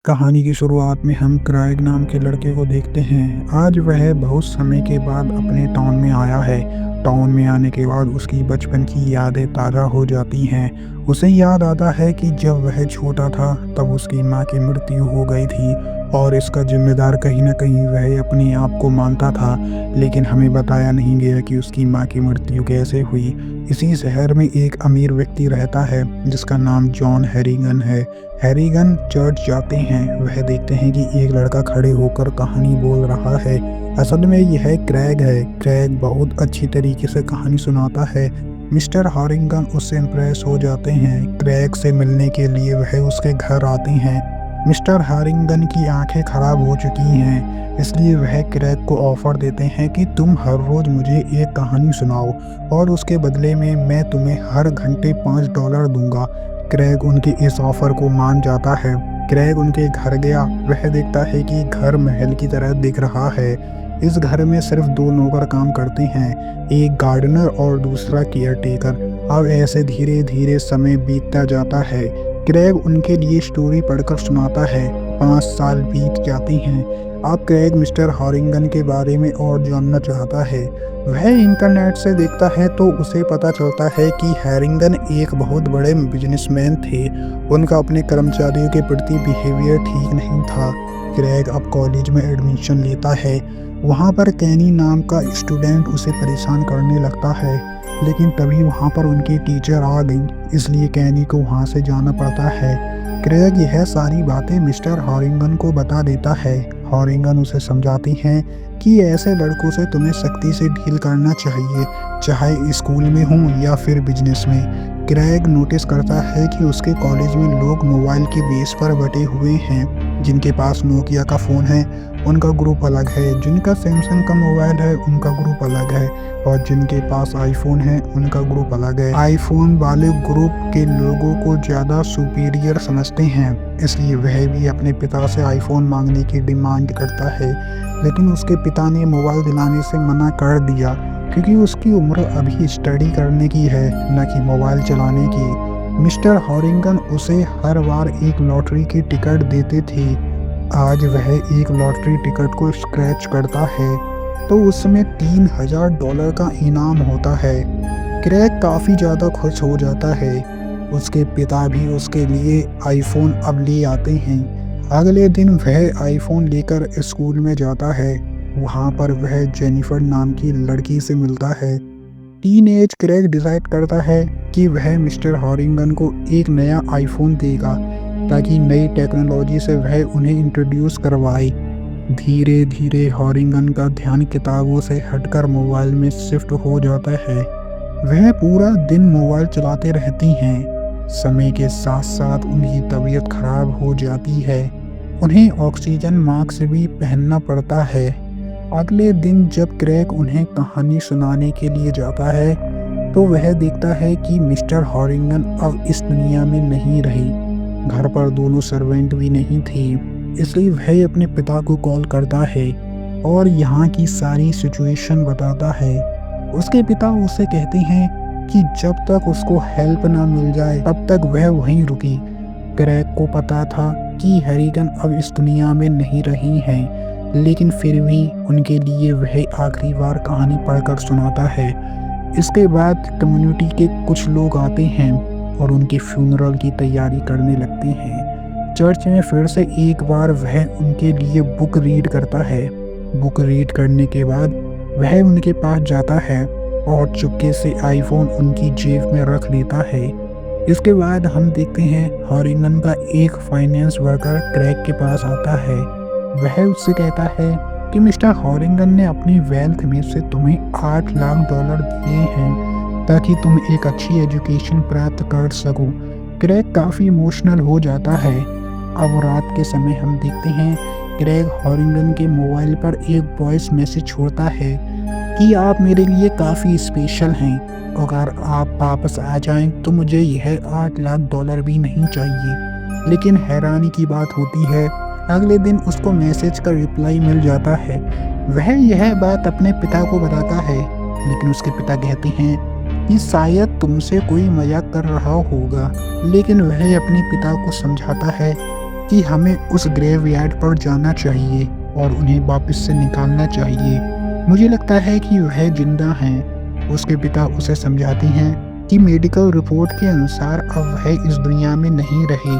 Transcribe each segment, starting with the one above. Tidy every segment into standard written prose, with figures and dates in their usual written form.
कहानी की शुरुआत में हम क्राइग नाम के लड़के को देखते हैं। आज वह बहुत समय के बाद अपने टाउन में आया है। टाउन में आने के बाद उसकी बचपन की यादें ताज़ा हो जाती हैं। उसे याद आता है कि जब वह छोटा था तब उसकी माँ की मृत्यु हो गई थी और इसका जिम्मेदार कहीं न कहीं वह अपने आप को मानता था। लेकिन हमें बताया नहीं गया कि उसकी माँ की मृत्यु कैसे हुई। इसी शहर में एक अमीर व्यक्ति रहता है जिसका नाम जॉन हैरिगन है। हैरिगन चर्च जाते हैं। वह देखते हैं कि एक लड़का खड़े होकर कहानी बोल रहा है। असल में यह क्रैग है। क्रैग बहुत अच्छी तरीके से कहानी सुनाता है। मिस्टर हैरिगन उससे इम्प्रेस हो जाते हैं। क्रैग से मिलने के लिए वह उसके घर आते हैं। मिस्टर हैरिगन की आंखें खराब हो चुकी हैं, इसलिए वह क्रैग को ऑफर देते हैं कि तुम हर रोज मुझे एक कहानी सुनाओ और उसके बदले में मैं तुम्हें हर घंटे $5 दूंगा। क्रैग उनके इस ऑफर को मान जाता है। क्रैग उनके घर गया। वह देखता है कि घर महल की तरह दिख रहा है। इस घर में सिर्फ दो नौकर काम करते हैं, एक गार्डनर और दूसरा केयरटेकर। अब ऐसे धीरे धीरे समय बीतता जाता है। क्रैग उनके लिए स्टोरी पढ़कर सुनाता है। 5 साल बीत जाती हैं। अब क्रैग मिस्टर हैरिगन के बारे में और जानना चाहता है। वह इंटरनेट से देखता है तो उसे पता चलता है कि हैरिगन एक बहुत बड़े बिजनेसमैन थे। उनका अपने कर्मचारियों के प्रति बिहेवियर ठीक नहीं था। क्रैग अब कॉलेज में एडमिशन लेता है। वहाँ पर कैनी नाम का स्टूडेंट उसे परेशान करने लगता है, लेकिन तभी वहाँ पर उनकी टीचर आ गई, इसलिए कैनी को वहाँ से जाना पड़ता है। क्रैग यह सारी बातें मिस्टर हैरिगन को बता देता है। हैरिगन उसे समझाती हैं कि ऐसे लड़कों से तुम्हें सख्ती से डील करना चाहिए, चाहे स्कूल में हो या फिर बिजनेस में। क्रैग नोटिस करता है कि उसके कॉलेज में लोग मोबाइल के बेस पर बटे हुए हैं। जिनके पास नोकिया का फ़ोन है उनका ग्रुप अलग है, जिनका सैमसंग का मोबाइल है उनका ग्रुप अलग है, और जिनके पास आईफोन है उनका ग्रुप अलग है। आईफोन वाले ग्रुप के लोगों को ज़्यादा सुपीरियर समझते हैं, इसलिए वह भी अपने पिता से आईफोन मांगने की डिमांड करता है। लेकिन उसके पिता ने मोबाइल दिलाने से मना कर दिया, क्योंकि उसकी उम्र अभी स्टडी करने की है, न कि मोबाइल चलाने की। मिस्टर हैरिगन उसे हर बार एक लॉटरी की टिकट देते थे। आज वह एक लॉटरी टिकट को स्क्रैच करता है तो उसमें $3000 का इनाम होता है। क्रैग काफ़ी ज़्यादा खुश हो जाता है। उसके पिता भी उसके लिए आईफोन अब ले आते हैं। अगले दिन वह आईफोन लेकर स्कूल में जाता है। वहाँ पर वह जेनिफर नाम की लड़की से मिलता है। टीनेज क्रैग डिसाइड करता है कि वह मिस्टर हैरिगन को एक नया आईफोन देगा, ताकि नई टेक्नोलॉजी से वह उन्हें इंट्रोड्यूस करवाए। धीरे धीरे हैरिगन का ध्यान किताबों से हटकर मोबाइल में शिफ्ट हो जाता है। वह पूरा दिन मोबाइल चलाते रहती हैं। समय के साथ साथ उनकी तबीयत खराब हो जाती है। उन्हें ऑक्सीजन मास्क भी पहनना पड़ता है। अगले दिन जब क्रैग उन्हें कहानी सुनाने के लिए जाता है तो वह देखता है कि मिस्टर हैरिगन अब इस दुनिया में नहीं रही। घर पर दोनों सर्वेंट भी नहीं थी, इसलिए वह अपने पिता को कॉल करता है और यहाँ की सारी सिचुएशन बताता है। उसके पिता उसे कहते हैं कि जब तक उसको हेल्प ना मिल जाए तब तक वह वहीं रुकी। क्रैग को पता था कि हैरिगन अब इस दुनिया में नहीं रही हैं, लेकिन फिर भी उनके लिए वह आखिरी बार कहानी पढ़कर सुनाता है। इसके बाद कम्युनिटी के कुछ लोग आते हैं और उनके फ्यूनरल की तैयारी करने लगते हैं। चर्च में फिर से एक बार वह उनके लिए बुक रीड करता है। बुक रीड करने के बाद वह उनके पास जाता है और चुपके से आईफोन उनकी जेब में रख लेता है। इसके बाद हम देखते हैं हैरिगन का एक फाइनेंस वर्कर क्रैग के पास आता है। वह उससे कहता है कि मिस्टर हैरिगन ने अपनी वेल्थ में से तुम्हें $8 लाख दिए हैं ताकि तुम एक अच्छी एजुकेशन प्राप्त कर सको। क्रैग काफ़ी इमोशनल हो जाता है। अब रात के समय हम देखते हैं क्रैग हैरिगन के मोबाइल पर एक वॉइस मैसेज छोड़ता है कि आप मेरे लिए काफ़ी स्पेशल हैं। अगर आप वापस आ जाएं तो मुझे यह $8 लाख भी नहीं चाहिए। लेकिन हैरानी की बात होती है, अगले दिन उसको मैसेज का रिप्लाई मिल जाता है। वह यह बात अपने पिता को बताता है, लेकिन उसके पिता कहते हैं कि शायद तुमसे कोई मजाक कर रहा होगा। लेकिन वह अपने पिता को समझाता है कि हमें उस ग्रेवयार्ड पर जाना चाहिए और उन्हें वापस से निकालना चाहिए। मुझे लगता है कि वह जिंदा हैं। उसके पिता उसे समझाते हैं कि मेडिकल रिपोर्ट के अनुसार अब वह इस दुनिया में नहीं रहे।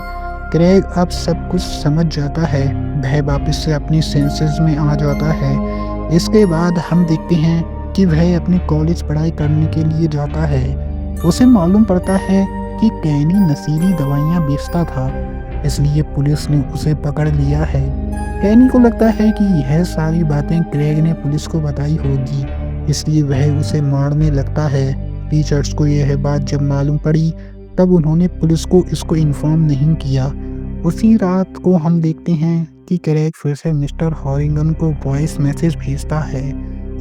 क्रेग अब सब कुछ समझ जाता है। वह वापस से अपनी सेंसेस में आ जाता है। इसके बाद हम देखते हैं कि वह अपनी कॉलेज पढ़ाई करने के लिए जाता है। उसे मालूम पड़ता है कि कैनी नशीली दवाइयाँ बेचता था, इसलिए पुलिस ने उसे पकड़ लिया है। कैनी को लगता है कि यह सारी बातें क्रेग ने पुलिस को बताई होगी, इसलिए वह उसे मारने लगता है। टीचर्स को यह बात जब मालूम पड़ी तब उन्होंने पुलिस को इसको इन्फॉर्म नहीं किया। उसी रात को हम देखते हैं कि क्रेग फिर से मिस्टर हॉरिंगन को वॉइस मैसेज भेजता है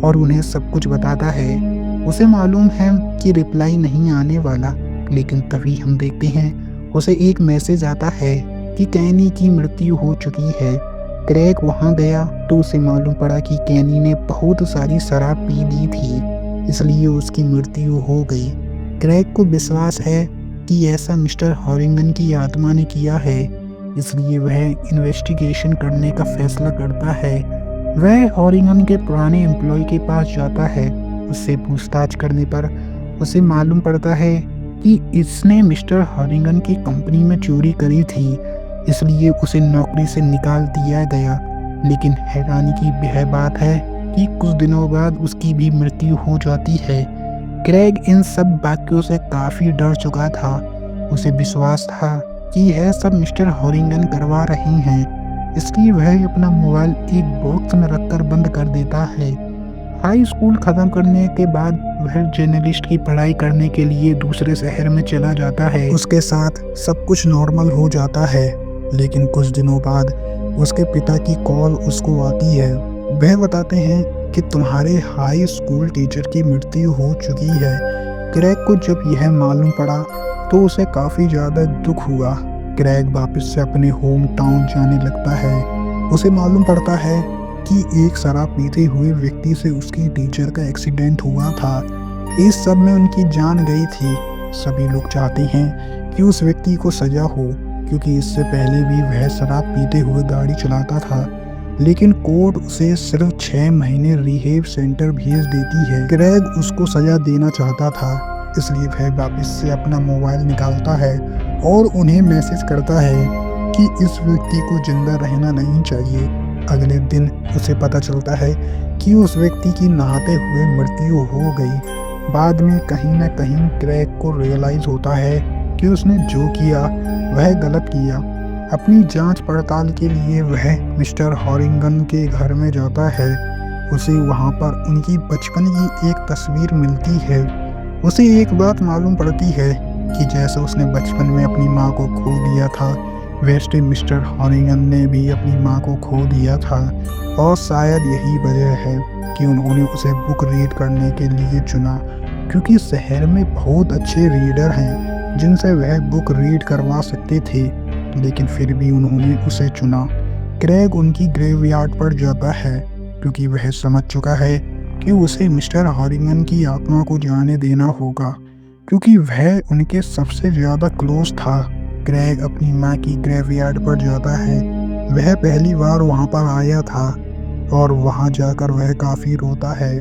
और उन्हें सब कुछ बताता है। उसे मालूम है कि रिप्लाई नहीं आने वाला, लेकिन तभी हम देखते हैं उसे एक मैसेज आता है कि कैनी की मृत्यु हो चुकी है। क्रेग वहां गया तो उसे मालूम पड़ा कि कैनी ने बहुत सारी शराब पी ली थी, इसलिए उसकी मृत्यु हो गई। क्रेग को विश्वास है कि ऐसा मिस्टर हॉरिंगन की आत्मा ने किया है, इसलिए वह इन्वेस्टिगेशन करने का फैसला करता है। वह हॉरिंगन के पुराने एम्प्लॉय के पास जाता है। उससे पूछताछ करने पर उसे मालूम पड़ता है कि इसने मिस्टर हॉरिंगन की कंपनी में चोरी करी थी, इसलिए उसे नौकरी से निकाल दिया गया। लेकिन हैरानी की यह बात है कि कुछ दिनों बाद उसकी भी मृत्यु हो जाती है। क्रेग इन सब वाक्यों से काफ़ी डर चुका था। उसे विश्वास था कि यह सब मिस्टर हॉरिंगन करवा रहे हैं, इसलिए वह अपना मोबाइल एक बॉक्स में रखकर बंद कर देता है। हाई स्कूल ख़त्म करने के बाद वह जर्नलिस्ट की पढ़ाई करने के लिए दूसरे शहर में चला जाता है। उसके साथ सब कुछ नॉर्मल हो जाता है, लेकिन कुछ दिनों बाद उसके पिता की कॉल उसको आती है। वह बताते हैं कि तुम्हारे हाई स्कूल टीचर की मृत्यु हो चुकी है। क्रेग को जब यह मालूम पड़ा तो उसे काफ़ी ज़्यादा दुख हुआ। क्रेग वापस से अपने होम टाउन जाने लगता है। उसे मालूम पड़ता है कि एक शराब पीते हुए व्यक्ति से उसकी टीचर का एक्सीडेंट हुआ था। इस सब में उनकी जान गई थी। सभी लोग चाहते हैं कि उस व्यक्ति को सजा हो, क्योंकि इससे पहले भी वह शराब पीते हुए गाड़ी चलाता था, लेकिन कोर्ट उसे सिर्फ 6 महीने रिहेब सेंटर भेज देती है। क्रेग उसको सजा देना चाहता था, इसलिए वह वापस से अपना मोबाइल निकालता है और उन्हें मैसेज करता है कि इस व्यक्ति को जिंदा रहना नहीं चाहिए। अगले दिन उसे पता चलता है कि उस व्यक्ति की नहाते हुए मृत्यु हो गई। बाद में कहीं न कहीं क्रेग को रियलाइज होता है कि उसने जो किया वह गलत किया। अपनी जांच पड़ताल के लिए वह मिस्टर हॉरिंगन के घर में जाता है। उसे वहां पर उनकी बचपन की एक तस्वीर मिलती है। उसे एक बात मालूम पड़ती है कि जैसे उसने बचपन में अपनी माँ को खो दिया था, वैसे मिस्टर हॉरिंगन ने भी अपनी माँ को खो दिया था। और शायद यही वजह है कि उन्होंने उसे बुक रीड करने के लिए चुना, क्योंकि शहर में बहुत अच्छे रीडर हैं जिनसे वह बुक रीड करवा सकते थे, लेकिन फिर भी उन्होंने उसे चुना। क्रेग उनकी ग्रेवयार्ड पर जाता है, क्योंकि वह समझ चुका है कि उसे मिस्टर हॉरिंगन की आत्मा को जाने देना होगा, क्योंकि वह उनके सबसे ज़्यादा क्लोज था। क्रेग अपनी माँ की ग्रेवयार्ड पर जाता है। वह पहली बार वहाँ पर आया था और वहाँ जाकर वह काफ़ी रोता है।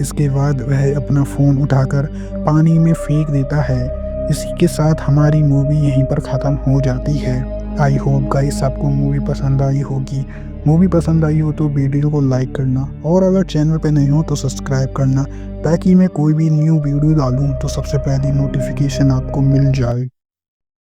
इसके बाद वह अपना फ़ोन उठाकर पानी में फेंक देता है। इसी के साथ हमारी मूवी यहीं पर ख़त्म हो जाती है। आई होप गाइस आपको मूवी पसंद आई होगी। मूवी पसंद आई हो तो वीडियो को लाइक करना, और अगर चैनल पे नहीं हो तो सब्सक्राइब करना, ताकि मैं कोई भी न्यू वीडियो डालूँ तो सबसे पहले नोटिफिकेशन आपको मिल जाए।